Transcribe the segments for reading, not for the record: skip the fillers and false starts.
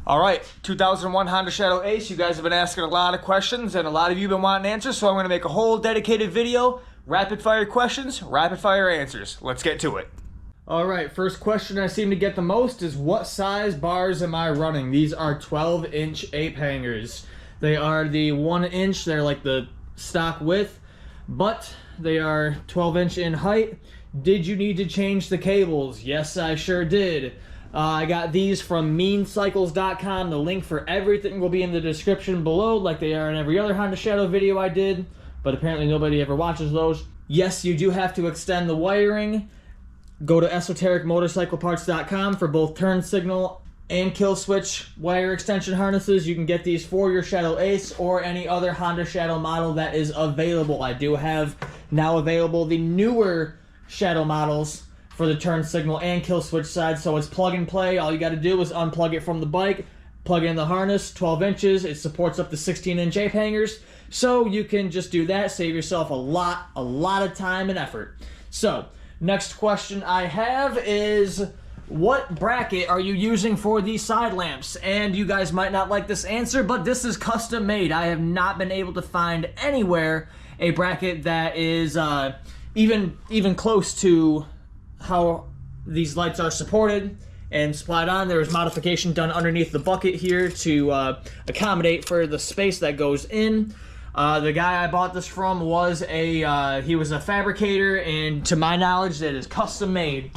All right, 2001 Honda Shadow Ace. You guys have been asking a lot of questions and a lot of you have been wanting answers, so I'm gonna make a whole dedicated video. Rapid fire questions, rapid fire answers. Let's get to it. All right, first question I seem to get the most is what size bars am I running? These are 12-inch Ape-Hangers. They are the 1-inch, they're like the stock width, but they are 12-inch in height. Did you need to change the cables? Yes, I sure did. I got these from meancycles.com. The link for everything will be in the description below, like they are in every other Honda Shadow video I did, but apparently nobody ever watches those. Yes, you do have to extend the wiring. Go to esotericmotorcycleparts.com for both turn signal and kill switch wire extension harnesses. You can get these for your Shadow Ace or any other Honda Shadow model that is available. I do have now available the newer Shadow models for the turn signal and kill switch side, so it's plug and play. All you got to do is unplug it from the bike, plug in the harness, 12 inches. It supports up to 16-inch Ape-Hangers, so you can just do that, save yourself a lot of time and effort. So, next question I have is, what bracket are you using for these side lamps? And you guys might not like this answer, but this is custom made. I have not been able to find anywhere a bracket that is even close to how these lights are supported and supplied on. There was modification done underneath the bucket here to accommodate for the space that goes in. The guy I bought this from was he was a fabricator, and to my knowledge, it is custom made.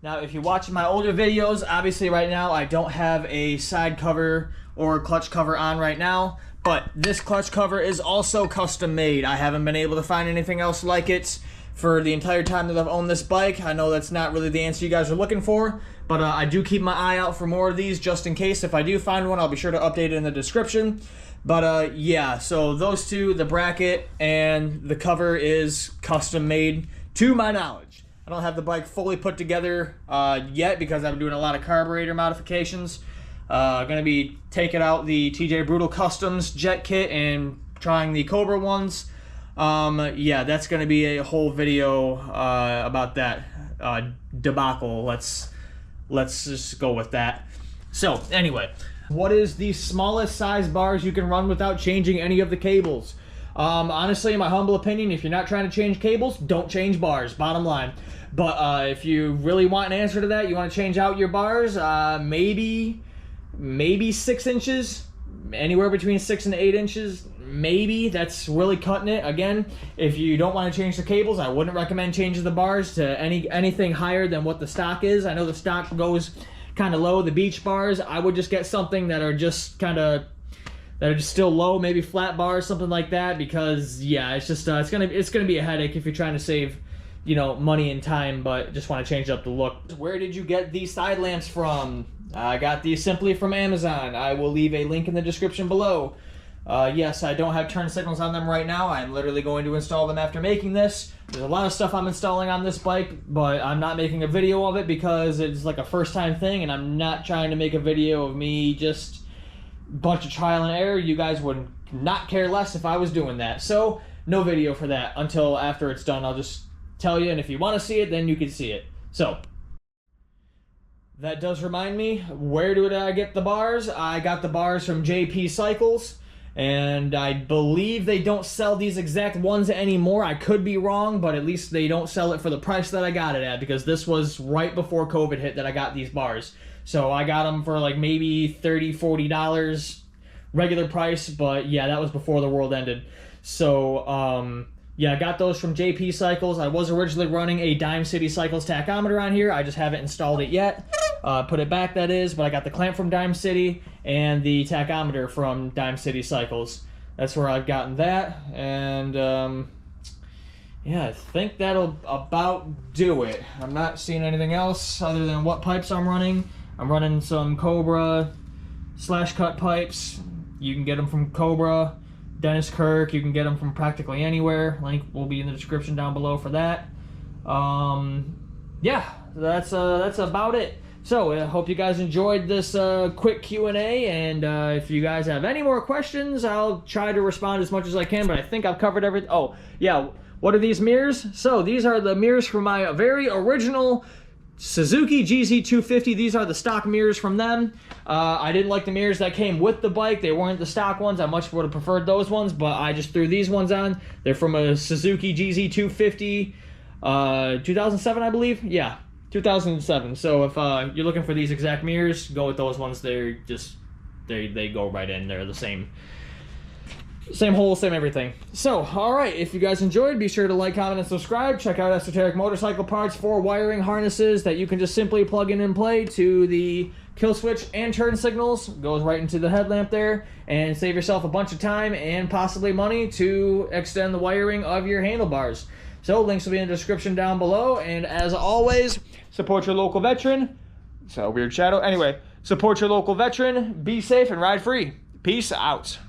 Now, if you're watching my older videos, obviously right now I don't have a side cover or clutch cover on right now, but this clutch cover is also custom made. I haven't been able to find anything else like it for the entire time that I've owned this bike. I know that's not really the answer you guys are looking for, but I do keep my eye out for more of these just in case. If I do find one, I'll be sure to update it in the description. But yeah, so those two, the bracket and the cover, is custom made to my knowledge. I don't have the bike fully put together yet because I'm doing a lot of carburetor modifications. Gonna be taking out the TJ Brutal Customs jet kit and trying the Cobra ones. Yeah, that's gonna be a whole video about that debacle. Let's just go with that. So anyway, what is the smallest size bars you can run without changing any of the cables? Honestly, in my humble opinion, if you're not trying to change cables, don't change bars, bottom line. But if you really want an answer to that, you want to change out your bars, maybe 6 inches, anywhere between 6 and 8 inches. Maybe that's really cutting it. Again, if you don't want to change the cables, I wouldn't recommend changing the bars to anything higher than what the stock is. I know the stock goes kind of low, the beach bars. I would just get something that are just still low, maybe flat bars, something like that, because yeah, it's just it's gonna be a headache if you're trying to save, you know, money and time, but just want to change up the look. Where did you get these side lamps from? I got these simply from Amazon. I will leave a link in the description below. Yes, I don't have turn signals on them right now. I'm literally going to install them after making this. There's a lot of stuff I'm installing on this bike, but I'm not making a video of it because it's like a first time thing, and I'm not trying to make a video of me just a bunch of trial and error. You guys would not care less if I was doing that. So no video for that until after it's done. I'll just tell you, and if you want to see it, then you can see it. So that does remind me, where did I get the bars? I got the bars from JP Cycles, and I believe they don't sell these exact ones anymore. I could be wrong, but at least they don't sell it for the price that I got it at, because this was right before COVID hit that I got these bars. So I got them for like maybe $30, $40 regular price, but yeah, that was before the world ended. So yeah, I got those from JP Cycles. I was originally running a Dime City Cycles tachometer on here. I just haven't installed it yet. Put it back, that is, but I got the clamp from Dime City and the tachometer from Dime City Cycles. That's where I've gotten that, and yeah, I think that'll about do it. I'm not seeing anything else other than what pipes I'm running. I'm running some Cobra slash cut pipes. You can get them from Cobra, Dennis Kirk. You can get them from practically anywhere. Link will be in the description down below for that. Yeah, that's about it. So I hope you guys enjoyed this quick Q&A, and if you guys have any more questions, I'll try to respond as much as I can, but I think I've covered everything. Oh, yeah, what are these mirrors? So these are the mirrors for my very original Suzuki GZ250, these are the stock mirrors from them. I didn't like the mirrors that came with the bike. They weren't the stock ones. I much would have preferred those ones, but I just threw these ones on. They're from a Suzuki GZ250, 2007, I believe. Yeah, 2007. So if you're looking for these exact mirrors, go with those ones. They're just, they go right in. They're the same hole, same everything. So, alright, if you guys enjoyed, be sure to like, comment, and subscribe. Check out Esoteric Motorcycle Parts for wiring harnesses that you can just simply plug in and play to the kill switch and turn signals. Goes right into the headlamp there, and save yourself a bunch of time and possibly money to extend the wiring of your handlebars. So, links will be in the description down below, and as always, support your local veteran. So, weird shadow. Anyway, support your local veteran, be safe, and ride free. Peace out.